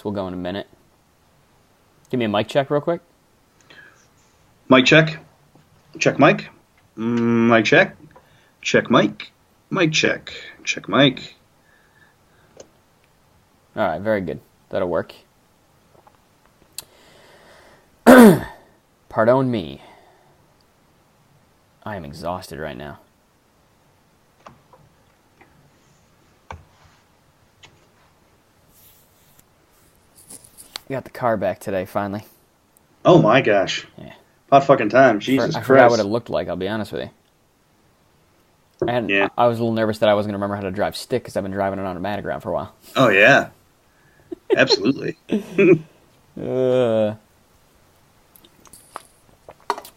We'll go in a minute. Give me a mic check real quick. Mic check. Check mic. Mic check. Check mic. Mic check. Check mic. All right, very good. That'll work. Pardon me. I am exhausted right now. Got the car back today, finally. Oh my gosh. Yeah. About fucking time. Jesus I Christ. forgot what it looked like, I'll be honest with you. And Yeah. I was a little nervous that I wasn't going to remember how to drive stick because I've been driving an automatic around for a while. Oh, yeah. Absolutely.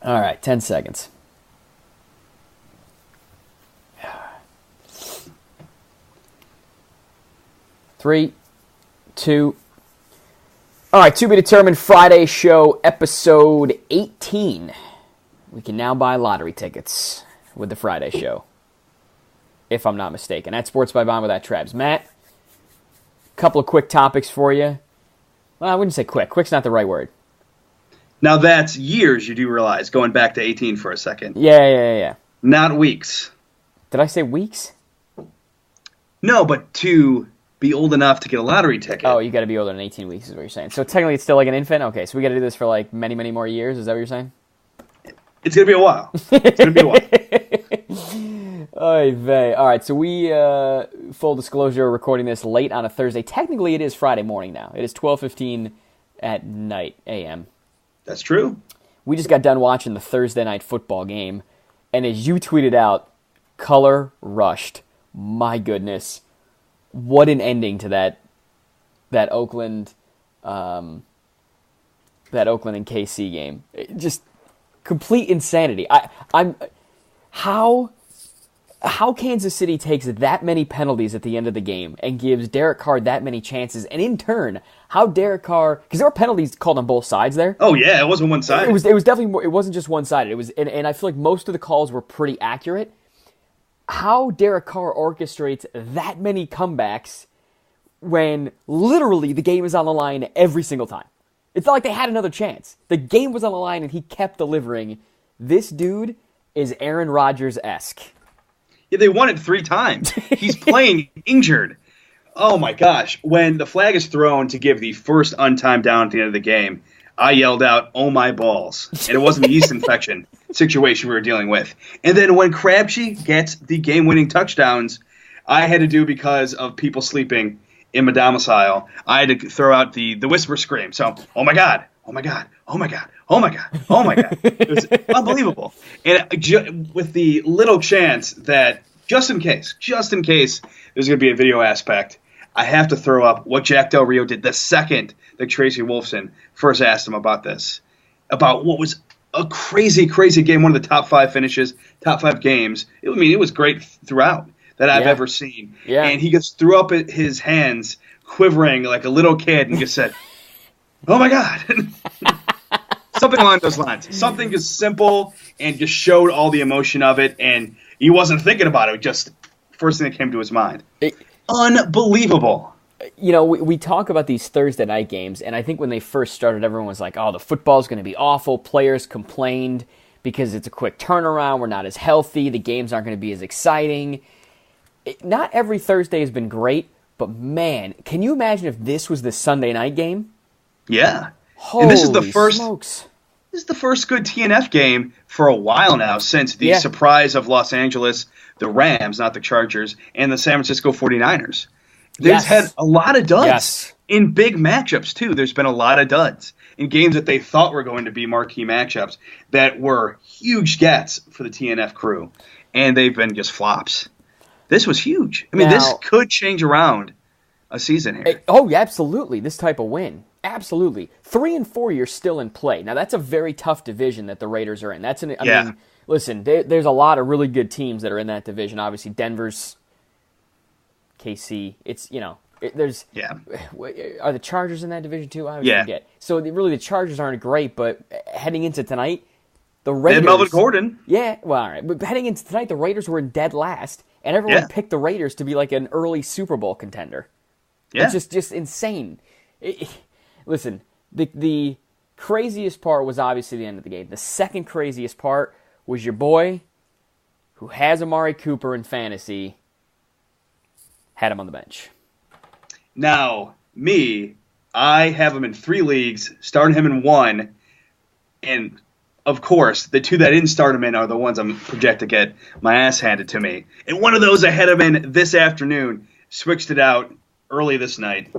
All right, 10 seconds. Three, two. All right, to be determined Friday show, episode 18. We can now buy lottery tickets with the Friday show, if I'm not mistaken. At Sports by Bond with that Trabs. Matt, a couple of quick topics for you. Well, I wouldn't say quick. Quick's not the right word. Now that's years, you do realize, going back to 18 for a second. Yeah. Not weeks. Did I say weeks? No, but to be old enough to get a lottery ticket. Oh, you got to be older than 18 weeks is what you're saying. So technically it's still like an infant? Okay, so we got to do this for like many, many more years? Is that what you're saying? It's going to be a while. It's going to be a while. Oy vey. All right, so we, full disclosure, are recording this late on a Thursday. Technically it is Friday morning now. It is 12:15 at night, a.m. That's true. We just got done watching the Thursday night football game, and as you tweeted out, color rushed. My goodness. What an ending to that Oakland and KC game. Just complete insanity. How Kansas City takes that many penalties at the end of the game and gives Derek Carr that many chances, and in turn, how Derek Carr, because there were penalties called on both sides there. Oh yeah, it wasn't one sided. It was definitely more, it wasn't just one sided. It was, and I feel like most of the calls were pretty accurate. How Derek Carr orchestrates that many comebacks when literally the game is on the line every single time. It's not like they had another chance. The game was on the line and he kept delivering. This dude is Aaron Rodgers-esque. Yeah, they won it 3 times. He's playing injured. Oh my gosh. When the flag is thrown to give the first untimed down at the end of the game, I yelled out, "Oh my balls." And it wasn't the yeast infection situation we were dealing with. And then when Crabtree gets the game-winning touchdowns, I had to do, because of people sleeping in my domicile, I had to throw out the whisper scream. So, oh my God, oh my God, oh my God, oh my God, oh my God. It was unbelievable. And with the little chance that, just in case there's going to be a video aspect, I have to throw up what Jack Del Rio did the second that Tracy Wolfson first asked him about this, about what was a crazy, crazy game, one of the top 5 finishes, top 5 games. It was great throughout that I've ever seen. Yeah. And he just threw up his hands, quivering like a little kid, and just said, "Oh my God." Something along those lines. Something just simple and just showed all the emotion of it, and he wasn't thinking about it. Just first thing that came to his mind. Unbelievable. You know, we talk about these Thursday night games, and I think when they first started, everyone was like, oh, the football's going to be awful. Players complained because it's a quick turnaround. We're not as healthy. The games aren't going to be as exciting. Not every Thursday has been great, but man, can you imagine if this was the Sunday night game? Yeah. Holy and this is the first smokes. This is the first good TNF game for a while now, since the surprise of Los Angeles, the Rams, not the Chargers, and the San Francisco 49ers. There's had a lot of duds in big matchups, too. There's been a lot of duds in games that they thought were going to be marquee matchups that were huge gets for the TNF crew, and they've been just flops. This was huge. I mean, this could change around a season here. Oh, yeah, absolutely. This type of win. Absolutely. 3 and 4, you're still in play. Now, that's a very tough division that the Raiders are in. I mean, listen, there's a lot of really good teams that are in that division. Obviously, Denver's, KC. It's, there's... Yeah. Are the Chargers in that division, too? I always forget. So, really, the Chargers aren't great, but heading into tonight, the Raiders... And Melvin Gordon. Yeah, well, all right. But heading into tonight, the Raiders were in dead last, and everyone picked the Raiders to be like an early Super Bowl contender. Yeah. It's just insane. Listen, the craziest part was obviously the end of the game. The second craziest part was your boy, who has Amari Cooper in fantasy, had him on the bench. Now, I have him in 3 leagues, starting him in 1, and of course, the 2 that I didn't start him in are the ones I'm projected to get my ass handed to me. And one of those I had him in this afternoon, switched it out early this night.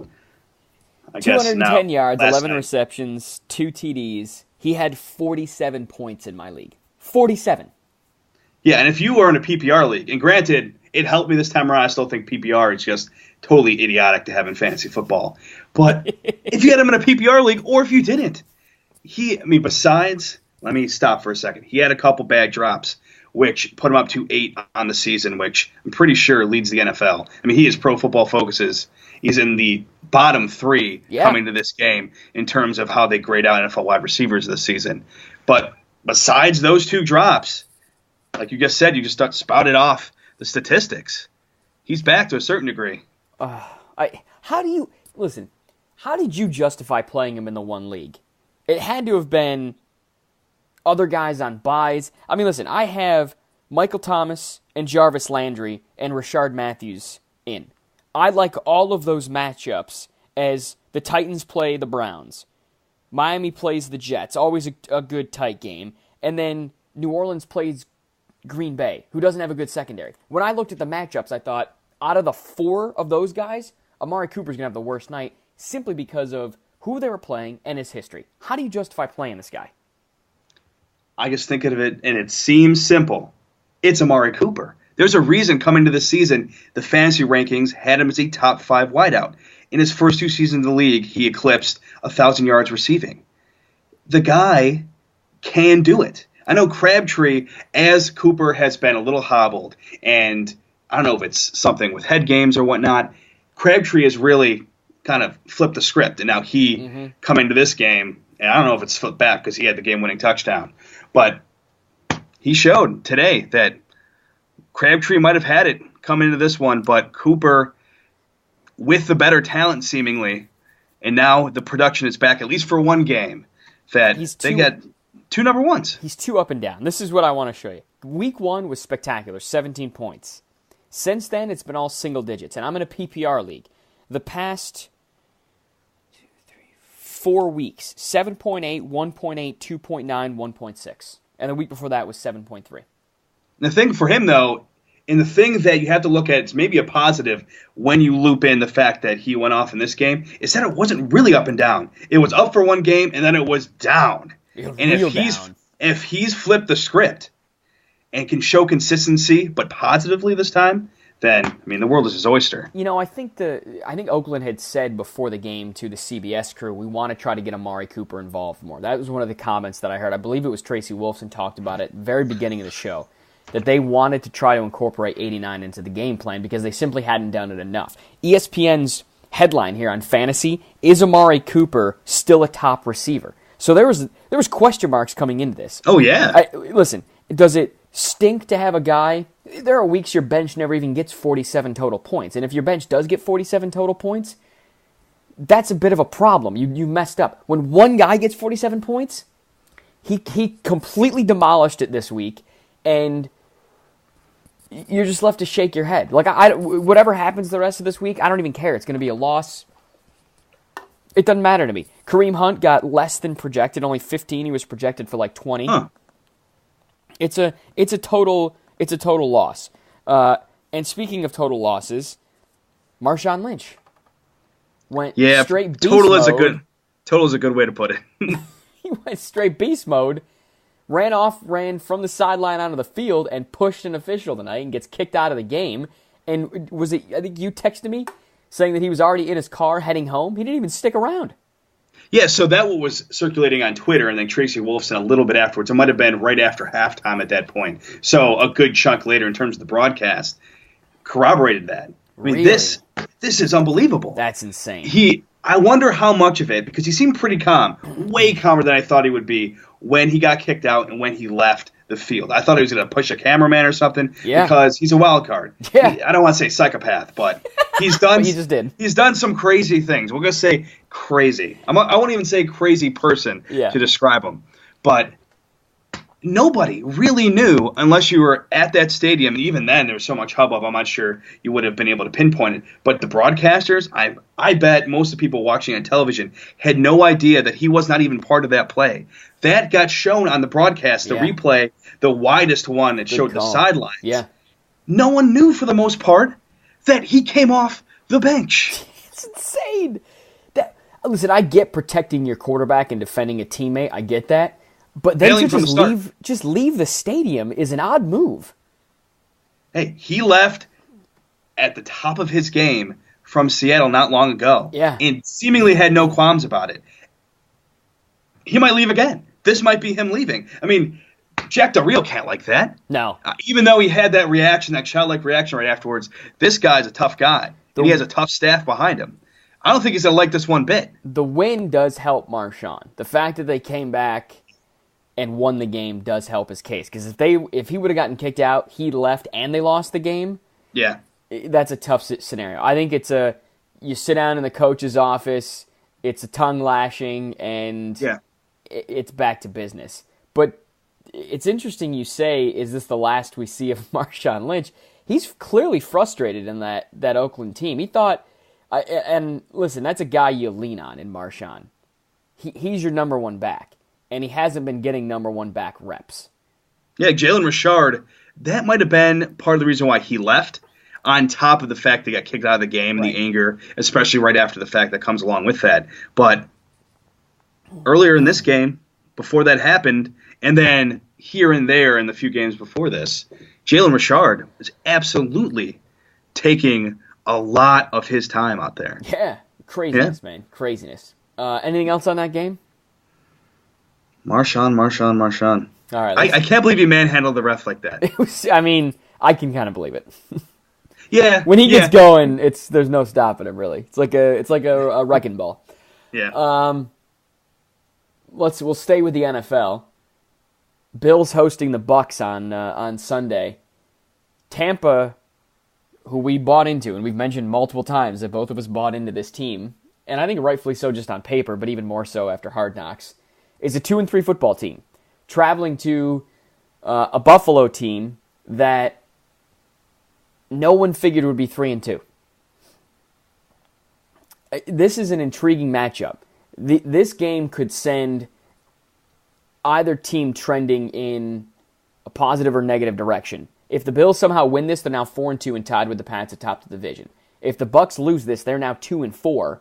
210 yards, 11 receptions, 2 TDs. He had 47 points in my league. 47. Yeah, and if you are in a PPR league, and granted, it helped me this time around. I still think PPR is just totally idiotic to have in fantasy football. But if you had him in a PPR league, or if you didn't, besides, let me stop for a second. He had a couple bad drops, which put him up to 8 on the season, which I'm pretty sure leads the NFL. He is Pro Football Focus's. He's in the bottom 3 coming to this game in terms of how they grade out NFL wide receivers this season. But besides those 2 drops, like you just said, you just spouted off the statistics. He's back to a certain degree. How did you justify playing him in the 1 league? It had to have been other guys on buys. Listen, I have Michael Thomas and Jarvis Landry and Rashard Matthews in. I like all of those matchups as the Titans play the Browns. Miami plays the Jets, always a good tight game. And then New Orleans plays Green Bay, who doesn't have a good secondary. When I looked at the matchups, I thought, out of the 4 of those guys, Amari Cooper's going to have the worst night simply because of who they were playing and his history. How do you justify playing this guy? I just think of it, and it seems simple. It's Amari Cooper. There's a reason coming to this season, the fantasy rankings had him as a top 5 wideout. In his first 2 seasons in the league, he eclipsed 1,000 yards receiving. The guy can do it. I know Crabtree, as Cooper has been a little hobbled, and I don't know if it's something with head games or whatnot, Crabtree has really kind of flipped the script, and now he coming to this game, and I don't know if it's flipped back because he had the game-winning touchdown, but he showed today that Crabtree might have had it coming into this one, but Cooper, with the better talent seemingly, and now the production is back, at least for 1 game, that they got 2 number 1s. He's too up and down. This is what I want to show you. Week 1 was spectacular, 17 points. Since then, it's been all single digits, and I'm in a PPR league. The past 4 weeks, 7.8, 1.8, 2.9, 1.6. And the week before that was 7.3. The thing for him, though, and the thing that you have to look at, it's maybe a positive when you loop in the fact that he went off in this game, is that it wasn't really up and down. It was up for 1 game, and then it was down. And if he's flipped the script and can show consistency, but positively this time, then, the world is his oyster. I think Oakland had said before the game to the CBS crew, we want to try to get Amari Cooper involved more. That was one of the comments that I heard. I believe it was Tracy Wolfson talked about it at the very beginning of the show, that they wanted to try to incorporate 89 into the game plan because they simply hadn't done it enough. ESPN's headline here on fantasy, is Amari Cooper still a top receiver? So there was question marks coming into this. Oh, yeah. Listen, does it stink to have a guy? There are weeks your bench never even gets 47 total points. And if your bench does get 47 total points, that's a bit of a problem. You messed up. When one guy gets 47 points, he completely demolished it this week, and you're just left to shake your head. Like, whatever happens the rest of this week, I don't even care. It's going to be a loss. It doesn't matter to me. Kareem Hunt got less than projected, only 15. He was projected for like 20. Huh. It's a total loss. And speaking of total losses, Marshawn Lynch went straight beast mode. Total is a good way to put it. He went straight beast mode, ran from the sideline onto the field, and pushed an official tonight and gets kicked out of the game. And I think you texted me saying that he was already in his car heading home. He didn't even stick around. Yeah, so that was circulating on Twitter, and then Tracy Wolfson a little bit afterwards. It might have been right after halftime at that point. So a good chunk later in terms of the broadcast corroborated that. I mean, really? This is unbelievable. That's insane. I wonder how much of it, because he seemed pretty calm, way calmer than I thought he would be when he got kicked out and when he left the field. I thought he was going to push a cameraman or something because he's a wild card. Yeah. I don't want to say psychopath, but he's done. But he just did. He's done some crazy things. We're going to say crazy. I won't even say crazy person to describe him, but nobody really knew unless you were at that stadium. And even then, there was so much hubbub, I'm not sure you would have been able to pinpoint it. But the broadcasters, I bet most of the people watching on television had no idea that he was not even part of that play. That got shown on the broadcast, the replay, the widest one that showed the sidelines. Yeah. No one knew, for the most part, that he came off the bench. It's insane. Listen, I get protecting your quarterback and defending a teammate. I get that. But then to just leave the stadium is an odd move. Hey, he left at the top of his game from Seattle not long ago. Yeah. And seemingly had no qualms about it. He might leave again. This might be him leaving. I mean, Jack Del Rio can't like that. No. Even though he had that reaction, that childlike reaction right afterwards, this guy's a tough guy. And he has a tough staff behind him. I don't think he's going to like this one bit. The win does help Marshawn. The fact that they came back and won the game does help his case. Because if he would have gotten kicked out, he left, and they lost the game, that's a tough scenario. I think you sit down in the coach's office, it's a tongue lashing, and it's back to business. But it's interesting you say, is this the last we see of Marshawn Lynch? He's clearly frustrated in that Oakland team. He thought, and listen, that's a guy you lean on in Marshawn. He's your number one back. And he hasn't been getting number one back reps. Yeah, Jalen Richard, that might have been part of the reason why he left, on top of the fact they got kicked out of the game and the anger, especially right after the fact that comes along with that. But earlier in this game, before that happened, and then here and there in the few games before this, Jalen Richard was absolutely taking a lot of his time out there. Yeah, craziness, man. Craziness. Anything else on that game? Marshawn. All right, I can't believe he manhandled the ref like that. I can kind of believe it. Yeah. When he gets going, there's no stopping him, really. It's like a wrecking ball. Yeah. We'll stay with the NFL. Bills hosting the Bucs on Sunday. Tampa, who we bought into, and we've mentioned multiple times that both of us bought into this team, and I think rightfully so just on paper, but even more so after Hard Knocks, is a 2-3 football team, traveling to a Buffalo team that no one figured would be 3-2. This is an intriguing matchup. This game could send either team trending in a positive or negative direction. If the Bills somehow win this, they're now 4-2 and tied with the Pats atop the division. If the Bucs lose this, they're now 2-4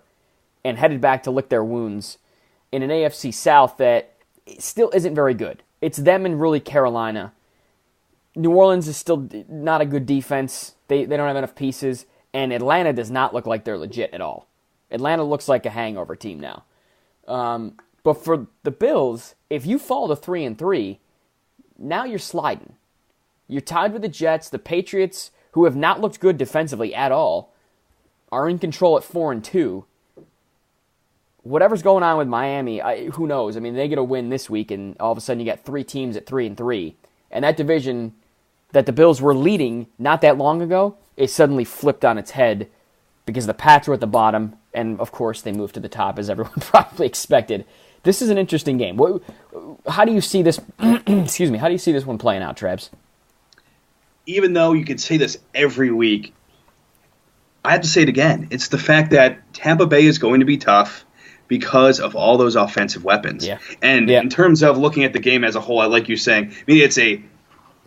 and headed back to lick their wounds in an AFC South that still isn't very good. It's them and really Carolina. New Orleans is still not a good defense. They don't have enough pieces. And Atlanta does not look like they're legit at all. Atlanta looks like a hangover team now. But for the Bills, if you fall to 3-3, now you're sliding. You're tied with the Jets. The Patriots, who have not looked good defensively at all, are in control at 4-2. Whatever's going on with Miami, who knows? I mean, they get a win this week, and all of a sudden you got three teams at 3-3. And that division that the Bills were leading not that long ago is suddenly flipped on its head because the Pats were at the bottom, and of course they moved to the top, as everyone probably expected. This is an interesting game. How do you see this? Excuse me. How do you see this one playing out, Trebs? Even though you could say this every week, I have to say it again. It's the fact that Tampa Bay is going to be tough because of all those offensive weapons. Yeah. And in terms of looking at the game as a whole, I like you saying, I mean, it's a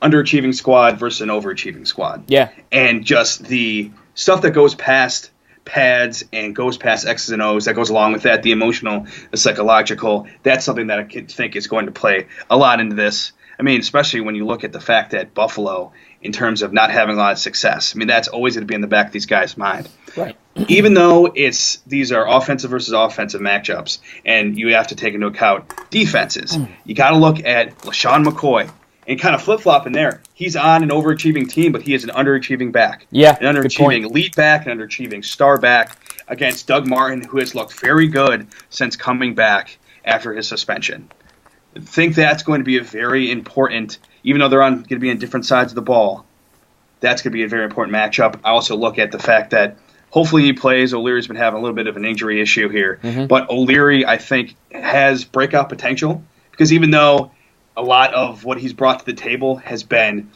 underachieving squad versus an overachieving squad. Yeah. And just the stuff that goes past pads and goes past X's and O's, that goes along with that, the emotional, the psychological, that's something that I think is going to play a lot into this. I mean, especially when you look at the fact that Buffalo, in terms of not having a lot of success, I mean, that's always going to be in the back of these guys' mind. Right. Even though these are offensive versus offensive matchups, and you have to take into account defenses. You got to look at LaShawn McCoy. And kind of flip-flopping there. He's on an overachieving team, but he is an underachieving back. Yeah, an underachieving lead back, an underachieving star back against Doug Martin, who has looked very good since coming back after his suspension. I think that's going to be a very important, even though they're going to be on different sides of the ball, that's going to be a very important matchup. I also look at the fact that hopefully he plays. O'Leary's been having a little bit of an injury issue here. But O'Leary, I think, has breakout potential because even though a lot of what he's brought to the table has been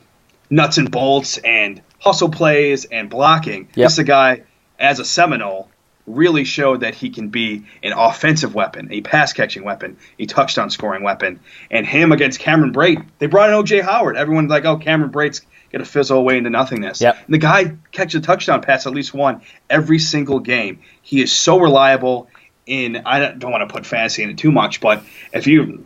nuts and bolts and hustle plays and blocking. This is a guy, as a Seminole, really showed that he can be an offensive weapon, a pass-catching weapon, a touchdown-scoring weapon. And him against Cameron Brate, they brought in O.J. Howard. Everyone's like, oh, Cameron Brate's going to fizzle away into nothingness. And the guy catches a touchdown pass at least one every single game. He is so reliable I don't want to put fantasy in it too much, but if you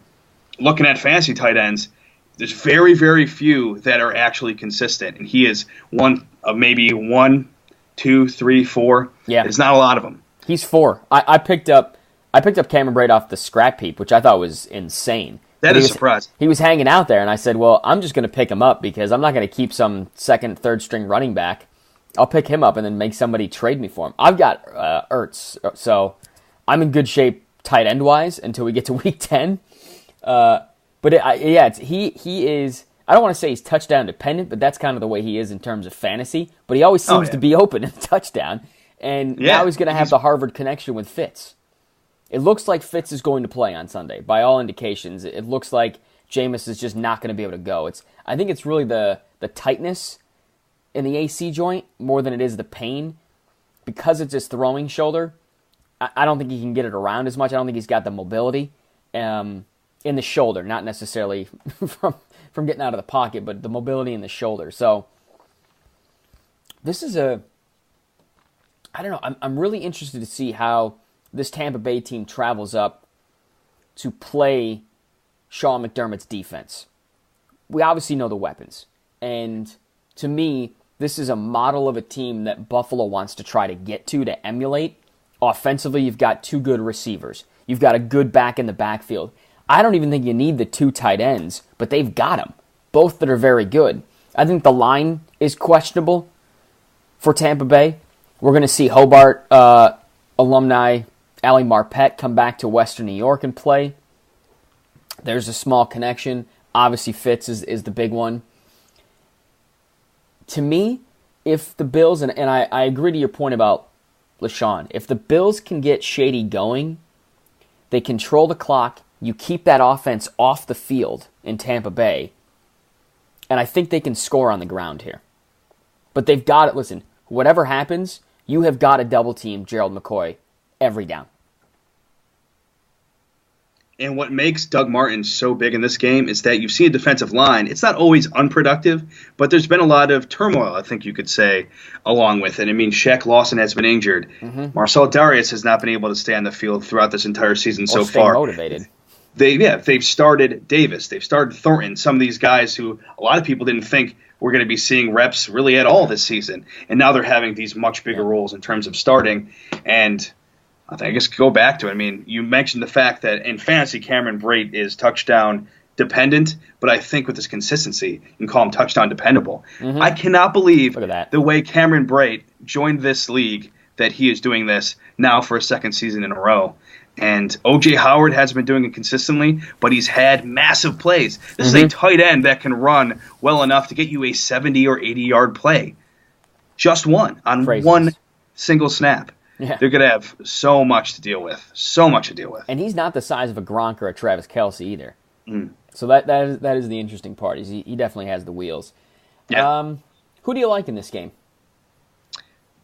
looking at fantasy tight ends, there's very, very few that are actually consistent. And he is one of maybe 1, 2, 3, 4. Yeah. There's not a lot of them. He's 4. I picked up Cameron Brate off the scrap heap, which I thought was insane. That is a surprise. He was hanging out there, and I said, well, I'm just going to pick him up because I'm not going to keep some second, third string running back. I'll pick him up and then make somebody trade me for him. I've got Ertz, so I'm in good shape tight end-wise until we get to week 10. He is. I don't want to say he's touchdown dependent, but that's kind of the way he is in terms of fantasy. But he always seems to be open in touchdown, and now he's going to have the Harvard connection with Fitz. It looks like Fitz is going to play on Sunday. By all indications, it looks like Jameis is just not going to be able to go. I think it's really the tightness in the AC joint more than it is the pain, because it's his throwing shoulder. I don't think he can get it around as much. I don't think he's got the mobility. In the shoulder, not necessarily from getting out of the pocket, but the mobility in the shoulder. So this is I don't know, I'm really interested to see how this Tampa Bay team travels up to play Sean McDermott's defense. We obviously know the weapons. And to me, this is a model of a team that Buffalo wants to try to get to emulate. Offensively, you've got 2 good receivers. You've got a good back in the backfield. I don't even think you need the 2 tight ends, but they've got them. Both that are very good. I think the line is questionable for Tampa Bay. We're going to see Hobart alumni Ali Marpet come back to Western New York and play. There's a small connection. Obviously, Fitz is the big one. To me, if the Bills, and I agree to your point about LaShawn, if the Bills can get Shady going, they control the clock, you keep that offense off the field in Tampa Bay, and I think they can score on the ground here. But they've got it. Listen, whatever happens, you have got to double team Gerald McCoy every down. And what makes Doug Martin so big in this game is that you've seen a defensive line. It's not always unproductive, but there's been a lot of turmoil, I think you could say, along with it. I mean, Shaq Lawson has been injured. Marcel Darius has not been able to stay on the field throughout this entire season so far. Motivated. They've started Davis. They've started Thornton, some of these guys who a lot of people didn't think were going to be seeing reps really at all this season. And now they're having these much bigger roles in terms of starting. And I think I guess go back to it. I mean, you mentioned the fact that in fantasy, Cameron Brate is touchdown dependent, but I think with his consistency, you can call him touchdown dependable. I cannot believe the way Cameron Brate joined this league, that he is doing this now for a second season in a row. And O.J. Howard has been doing it consistently, but he's had massive plays. This is a tight end that can run well enough to get you a 70 or 80-yard play. Just one on one single snap. Yeah. They're going to have so much to deal with. So much to deal with. And he's not the size of a Gronk or a Travis Kelce either. So that is the interesting part. He definitely has the wheels. Yeah. Who do you like in this game?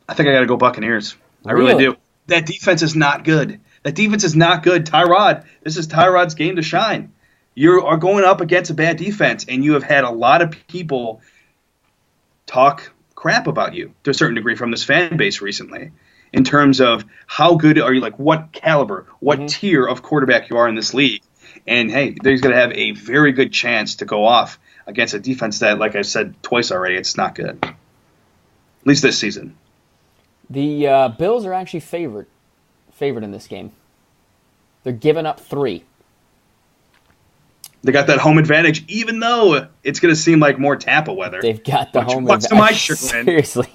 I think I got to go Buccaneers. I really do. That defense is not good. That defense is not good. Tyrod, this is Tyrod's game to shine. You are going up against a bad defense, and you have had a lot of people talk crap about you to a certain degree from this fan base recently in terms of how good are you, like what caliber, what tier of quarterback you are in this league. And, hey, he's going to have a very good chance to go off against a defense that, like I said twice already, it's not good. At least this season. The Bills are actually favored in this game. They're giving up 3. They got that home advantage, even though it's going to seem like more Tampa weather. They've got the home advantage. To my chagrin. Seriously.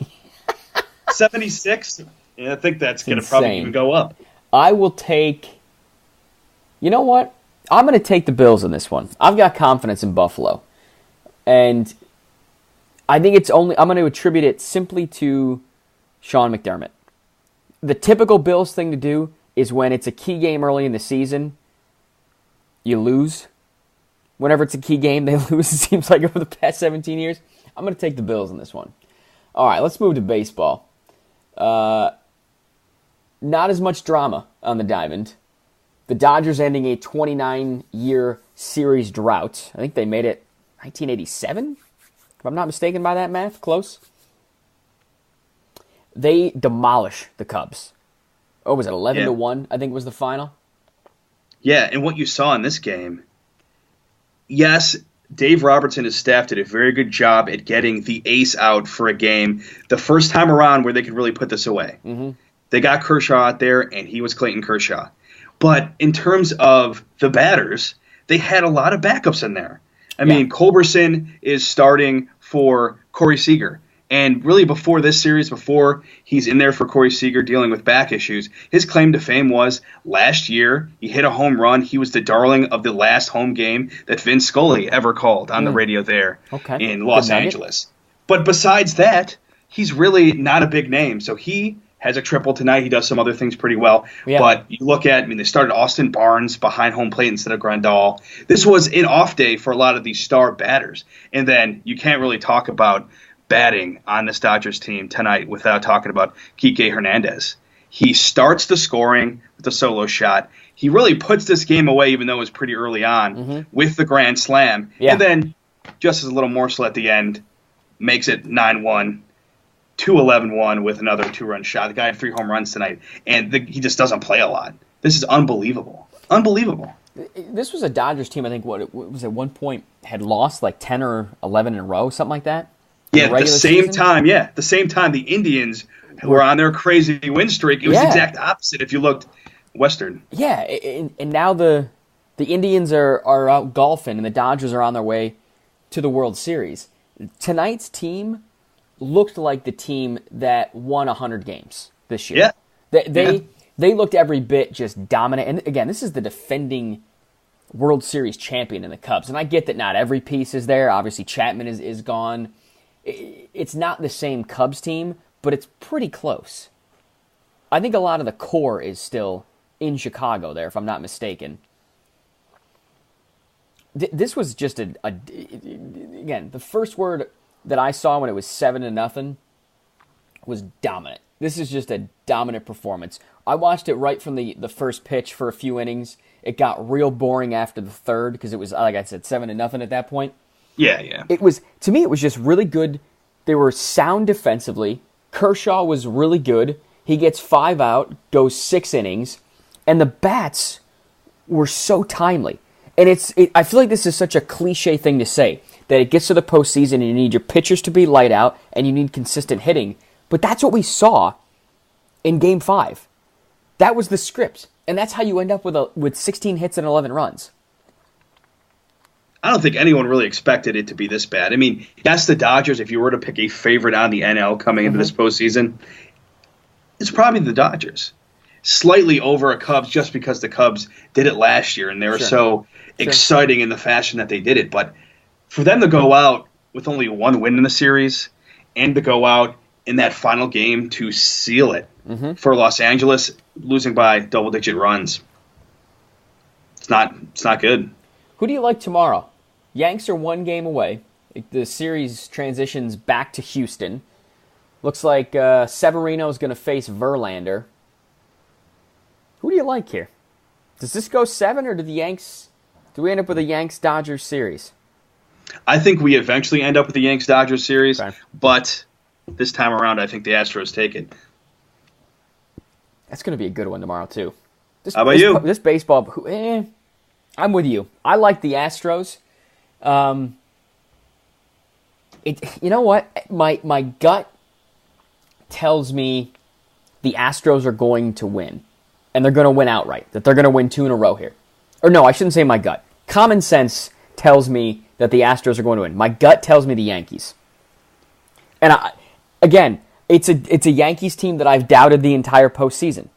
76? Yeah, I think that's going to probably even go up. I will take... You know what? I'm going to take the Bills in this one. I've got confidence in Buffalo. And I think I'm going to attribute it simply to Sean McDermott. The typical Bills thing to do is when it's a key game early in the season, you lose. Whenever it's a key game, they lose, it seems like, over the past 17 years. I'm going to take the Bills in this one. All right, let's move to baseball. Not as much drama on the diamond. The Dodgers ending a 29-year series drought. I think they made it 1987, if I'm not mistaken by that math. Close. They demolish the Cubs. Oh, was it 11-1, I think was the final? Yeah, and what you saw in this game, yes, Dave Robertson and his staff did a very good job at getting the ace out for a game the first time around where they could really put this away. Mm-hmm. They got Kershaw out there, and he was Clayton Kershaw. But in terms of the batters, they had a lot of backups in there. I mean, Culberson is starting for Corey Seager. And really before this series, before he's in there for Corey Seager dealing with back issues, his claim to fame was last year he hit a home run. He was the darling of the last home game that Vince Scully ever called on the radio there in Los Angeles. But besides that, he's really not a big name. So he has a triple tonight. He does some other things pretty well. Yeah. But you look at, they started Austin Barnes behind home plate instead of Grandal. This was an off day for a lot of these star batters. And then you can't really talk about batting on this Dodgers team tonight without talking about Kike Hernandez. He starts the scoring with a solo shot. He really puts this game away, even though it was pretty early on, with the grand slam. Yeah. And then, just as a little morsel at the end, makes it 9-1. 2-11-1 with another 2-run shot. The guy had 3 home runs tonight, and he just doesn't play a lot. This is unbelievable. Unbelievable. This was a Dodgers team, I think, what was at one point had lost like 10 or 11 in a row, something like that? Yeah, the same time the Indians were on their crazy win streak. It was the exact opposite if you looked Western. Yeah, and now the Indians are out golfing, and the Dodgers are on their way to the World Series. Tonight's team looked like the team that won 100 games this year. Yeah. They looked every bit just dominant. And again, this is the defending World Series champion in the Cubs. And I get that not every piece is there. Obviously, Chapman is gone. It's not the same Cubs team, but it's pretty close. I think a lot of the core is still in Chicago there, if I'm not mistaken. This was just again, the first word that I saw when it was 7-0 was dominant. This is just a dominant performance. I watched it right from the first pitch for a few innings. It got real boring after the third because it was, like I said, 7-0 at that point. Yeah. To me, it was just really good. They were sound defensively. Kershaw was really good. He gets 5 out, goes 6 innings, and the bats were so timely. And I feel like this is such a cliche thing to say, that it gets to the postseason and you need your pitchers to be light out and you need consistent hitting. But that's what we saw in Game 5. That was the script. And that's how you end up with 16 hits and 11 runs. I don't think anyone really expected it to be this bad. I mean, yes, the Dodgers, if you were to pick a favorite on the NL coming into this postseason, it's probably the Dodgers. Slightly over a Cubs just because the Cubs did it last year and they were so exciting in the fashion that they did it. But for them to go out with only 1 win in the series and to go out in that final game to seal it for Los Angeles, losing by double-digit runs, it's not good. Who do you like tomorrow? Yanks are 1 game away. The series transitions back to Houston. Looks like Severino is going to face Verlander. Who do you like here? Does this go 7, or do we end up with a Yanks-Dodgers series? I think we eventually end up with the Yanks-Dodgers series, but this time around I think the Astros take it. That's going to be a good one tomorrow, too. How about you? This baseball, I'm with you. I like the Astros. You know what? My gut tells me the Astros are going to win. And they're going to win outright. That they're going to win 2 in a row here. Or no, I shouldn't say my gut. Common sense tells me that the Astros are going to win. My gut tells me the Yankees. And again, it's a Yankees team that I've doubted the entire postseason.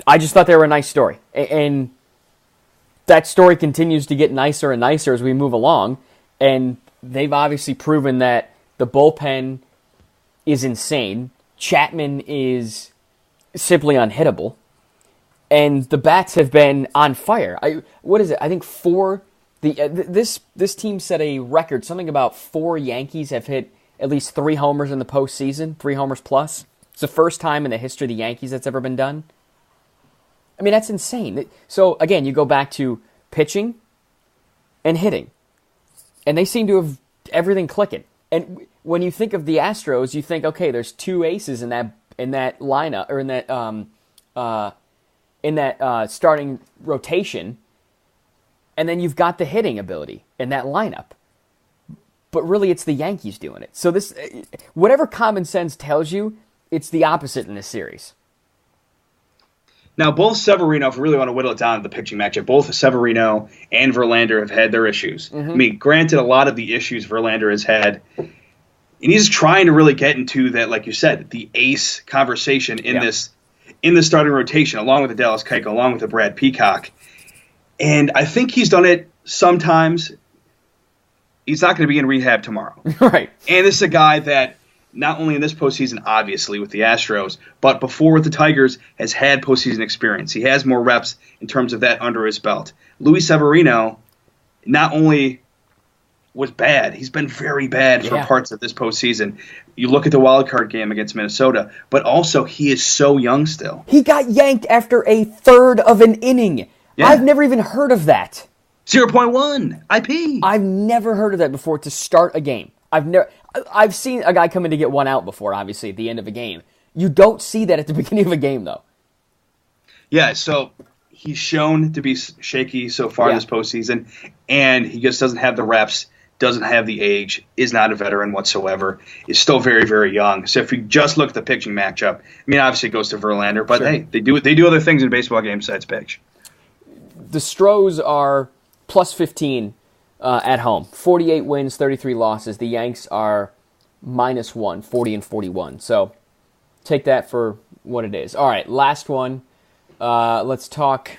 I just thought they were a nice story. And that story continues to get nicer and nicer as we move along. And they've obviously proven that the bullpen is insane. Chapman is simply unhittable. And the bats have been on fire. What is it? I think this team set a record. Something about 4 Yankees have hit at least 3 homers in the postseason, 3 homers plus. It's the first time in the history of the Yankees that's ever been done. I mean, that's insane. So, again, you go back to pitching and hitting. And they seem to have everything clicking. And when you think of the Astros, you think, okay, there's 2 aces in that lineup, or in that starting rotation, and then you've got the hitting ability in that lineup. But really, it's the Yankees doing it. So this, whatever common sense tells you, it's the opposite in this series. Now, both Severino, if we really want to whittle it down to the pitching matchup, both Severino and Verlander have had their issues. Mm-hmm. I mean, granted, a lot of the issues Verlander has had, and he's trying to really get into that, like you said, the ace conversation in the starting rotation, along with the Dallas Keuchel, along with the Brad Peacock. And I think he's done it sometimes. He's not going to be in rehab tomorrow. Right. And this is a guy that, not only in this postseason, obviously, with the Astros, but before with the Tigers, has had postseason experience. He has more reps in terms of that under his belt. Luis Severino not only was bad, he's been very bad for parts of this postseason. You look at the wild card game against Minnesota, but also he is so young still. He got yanked after a third of an inning. Yeah. I've never even heard of that. 0.1 IP. I've never heard of that before to start a game. I've seen a guy come in to get one out before, obviously, at the end of a game. You don't see that at the beginning of a game, though. Yeah, so he's shown to be shaky so far this postseason, and he just doesn't have the reps, doesn't have the age, is not a veteran whatsoever, is still very, very young. So if you just look at the pitching matchup, I mean, obviously it goes to Verlander, but hey, they do other things in a baseball game besides pitch. The Stros are plus 15 at home. 48 wins, 33 losses. The Yanks are -1, 40 and 41. So take that for what it is. All right, last one. Let's talk.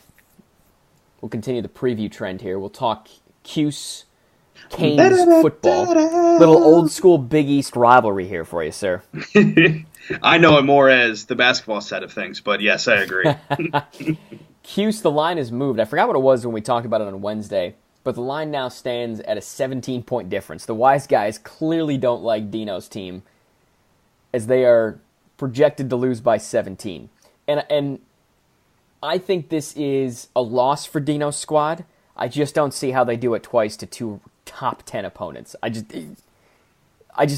We'll continue the preview trend here. We'll talk Cuse Canes football. Little old school Big East rivalry here for you, sir. I know it more as the basketball side of things, but yes, I agree. Cuse, the line has moved. I forgot what it was when we talked about it on Wednesday, but the line now stands at a 17-point difference. The wise guys clearly don't like Dino's team, as they are projected to lose by 17. And I think this is a loss for Dino's squad. I just don't see how they do it twice to 2 top 10 opponents. I just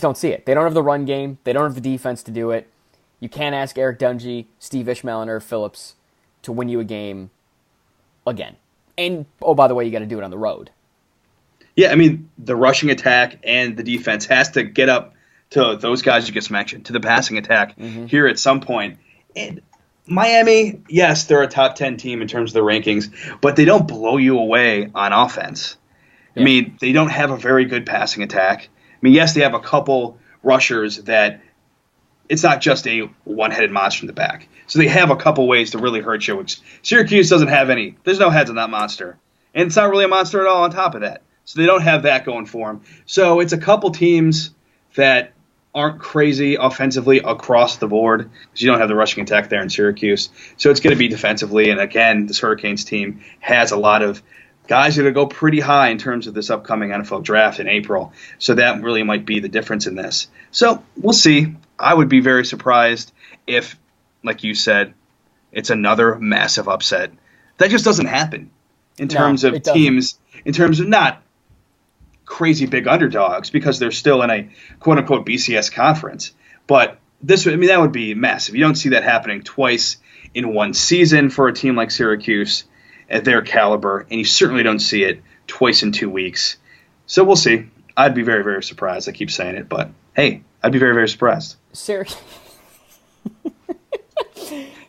don't see it. They don't have the run game. They don't have the defense to do it. You can't ask Eric Dungy, Steve Ishmael, and Irv Phillips to win you a game again. And, oh, by the way, you got to do it on the road. Yeah, I mean, the rushing attack and the defense has to get up to those guys you just mentioned, to the passing attack here at some point. And Miami, yes, they're a top 10 team in terms of the rankings, but they don't blow you away on offense. Yeah. I mean, they don't have a very good passing attack. I mean, yes, they have a couple rushers that it's not just a one-headed monster in the back. So they have a couple ways to really hurt you, which Syracuse doesn't have any. There's no heads on that monster. And it's not really a monster at all on top of that. So they don't have that going for them. So it's a couple teams that aren't crazy offensively across the board because you don't have the rushing attack there in Syracuse. So it's going to be defensively. And again, this Hurricanes team has a lot of guys that are going to go pretty high in terms of this upcoming NFL draft in April. So that really might be the difference in this. So we'll see. I would be very surprised if, like you said, it's another massive upset. That just doesn't happen in terms of teams, in terms of not crazy big underdogs because they're still in a quote-unquote BCS conference. But this, I mean, that would be massive. You don't see that happening twice in one season for a team like Syracuse at their caliber, and you certainly don't see it twice in 2 weeks. So we'll see. I'd be very, very surprised. I keep saying it, but hey, I'd be very, very surprised. Syracuse.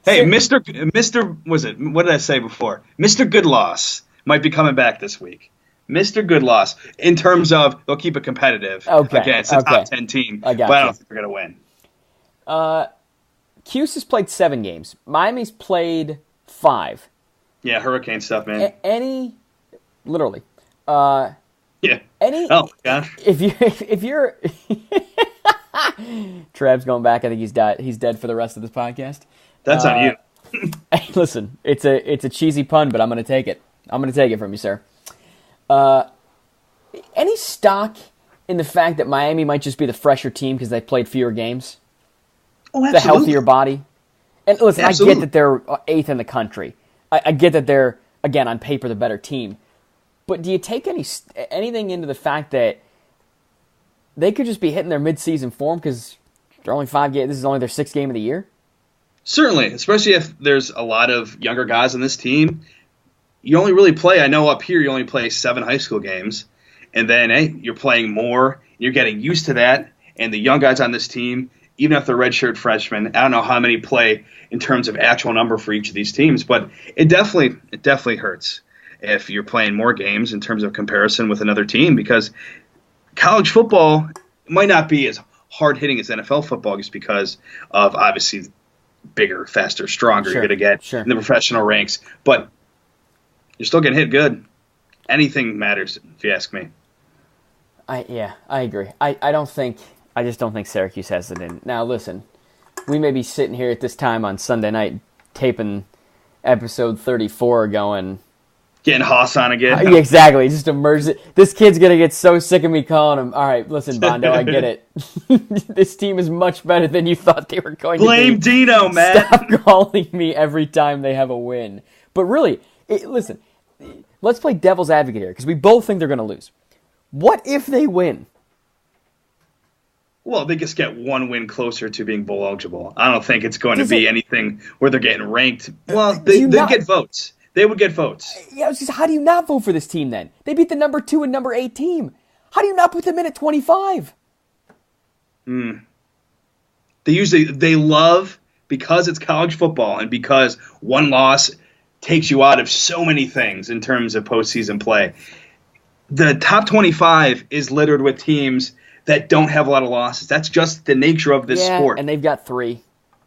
Hey, Mr. Was it? What did I say before? Mr. Good Loss might be coming back this week. Mr. Good Loss. In terms of they'll keep it competitive against a top 10 team, but I don't think they're going to win. Cuse has played 7 games. Miami's played 5. Yeah, hurricane stuff, man. Literally. Yeah. Oh gosh. If you're Trav's going back. I think he's dead for the rest of this podcast. That's on you. Listen, it's a cheesy pun, but I'm going to take it. I'm going to take it from you, sir. Any stock in the fact that Miami might just be the fresher team because they played fewer games? Oh, absolutely. The healthier body. And listen, absolutely. I get that they're 8th in the country. I get that they're, again, on paper, the better team. But do you take anything into the fact that they could just be hitting their midseason form because they're only 5 games? This is only their 6th game of the year. Certainly, especially if there's a lot of younger guys on this team. You only really play. I know up here you only play 7 high school games, and then you're playing more. You're getting used to that, and the young guys on this team, even if they're redshirt freshmen, I don't know how many play in terms of actual number for each of these teams, but it definitely hurts if you're playing more games in terms of comparison with another team, because college football might not be as hard-hitting as NFL football just because of, obviously, bigger, faster, stronger you're going to get in the professional ranks. But you're still getting hit good. Anything matters, if you ask me. I agree. I just don't think Syracuse has it in. Now, listen, we may be sitting here at this time on Sunday night taping episode 34 going... Getting Haas on again. Exactly. Just emerge. This kid's going to get so sick of me calling him. All right, listen, Bondo, I get it. This team is much better than you thought they were going to be. Blame Dino, man. Stop calling me every time they have a win. But really, listen, let's play devil's advocate here, because we both think they're going to lose. What if they win? Well, they just get 1 win closer to being bowl eligible. I don't think it's going to be anything where they're getting ranked. Well, they get votes. They would get votes. Yeah, how do you not vote for this team then? They beat the number 2 and number 8 team. How do you not put them in at 25? They love, because it's college football and because one loss takes you out of so many things in terms of postseason play. The top 25 is littered with teams that don't have a lot of losses. That's just the nature of this sport. And they've got 3.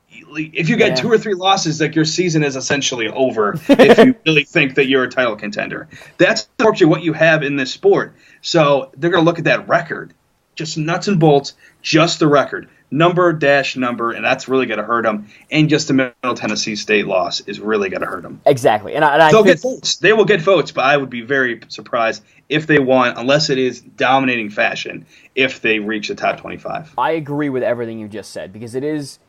If you get 2 or 3 losses, like, your season is essentially over if you really think that you're a title contender. That's unfortunately what you have in this sport. So they're going to look at that record, just nuts and bolts, just the record, number, and that's really going to hurt them. And just the Middle Tennessee State loss is really going to hurt them. Exactly. And they'll get votes. They will get votes, but I would be very surprised if they won, unless it is dominating fashion, if they reach the top 25. I agree with everything you just said, because it is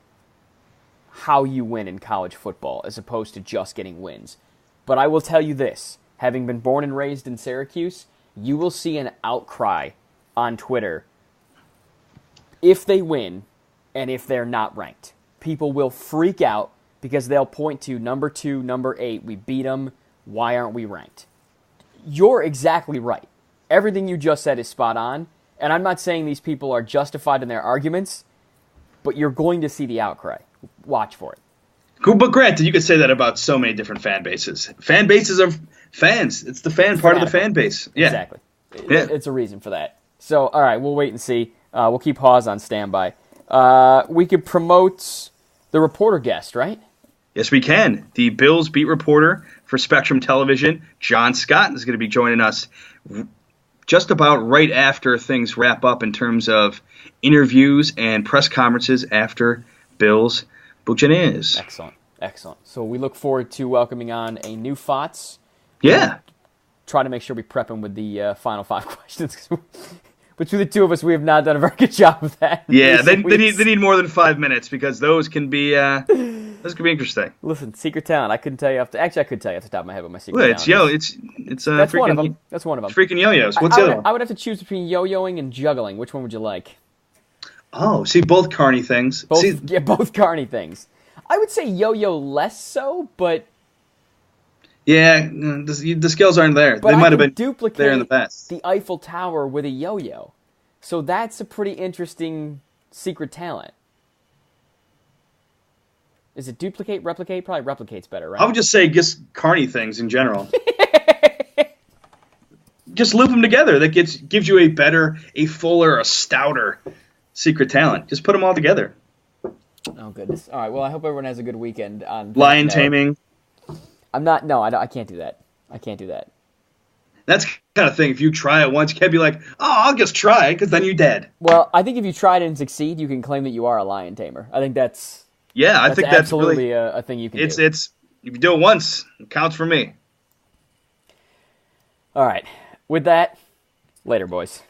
how you win in college football as opposed to just getting wins. But I will tell you this, having been born and raised in Syracuse, you will see an outcry on Twitter if they win and if they're not ranked. People will freak out because they'll point to number 2, number 8, we beat them, why aren't we ranked? You're exactly right. Everything you just said is spot on, and I'm not saying these people are justified in their arguments, but you're going to see the outcry. Watch for it. Cool, but granted, you could say that about so many different fan bases. Fan bases are fans. It's the fan part of the fan base. Yeah. Exactly. It's a reason for that. So, all right, we'll wait and see. We'll keep Hawes on standby. We could promote the reporter guest, right? Yes, we can. The Bills beat reporter for Spectrum Television, John Scott, is going to be joining us just about right after things wrap up in terms of interviews and press conferences after Bills Buccaneers. Excellent. So we look forward to welcoming on a new FOTS. Yeah. Try to make sure we prep him with the final 5 questions. Between the two of us, we have not done a very good job of that. Yeah, they need more than 5 minutes, because those can be interesting. Listen, secret talent. I couldn't tell you I could tell you off the top of my head what my secret talent is. It's That's one of them. That's one of them. Freaking yo-yos. What's the other one? I would have to choose between yo-yoing and juggling. Which one would you like? Oh, see, both carny things. Both carny things. I would say yo-yo less so, but... Yeah, the skills aren't there. But they might have been duplicate there in the past. The Eiffel Tower with a yo-yo. So that's a pretty interesting secret talent. Is it duplicate, replicate? Probably replicate's better, right? I would just say carny things in general. just loop them together. That gives you a better, a fuller, a stouter secret talent. Just put them all together. Oh, goodness. All right, well, I hope everyone has a good weekend. On Lion taming. I can't do that. I can't do that. That's the kind of thing. If you try it once, you can't be like, oh, I'll just try it, because then you're dead. Well, I think if you try it and succeed, you can claim that you are a lion tamer. I think that's absolutely really a thing you can do. It's if you do it once, it counts for me. All right. With that, later, boys.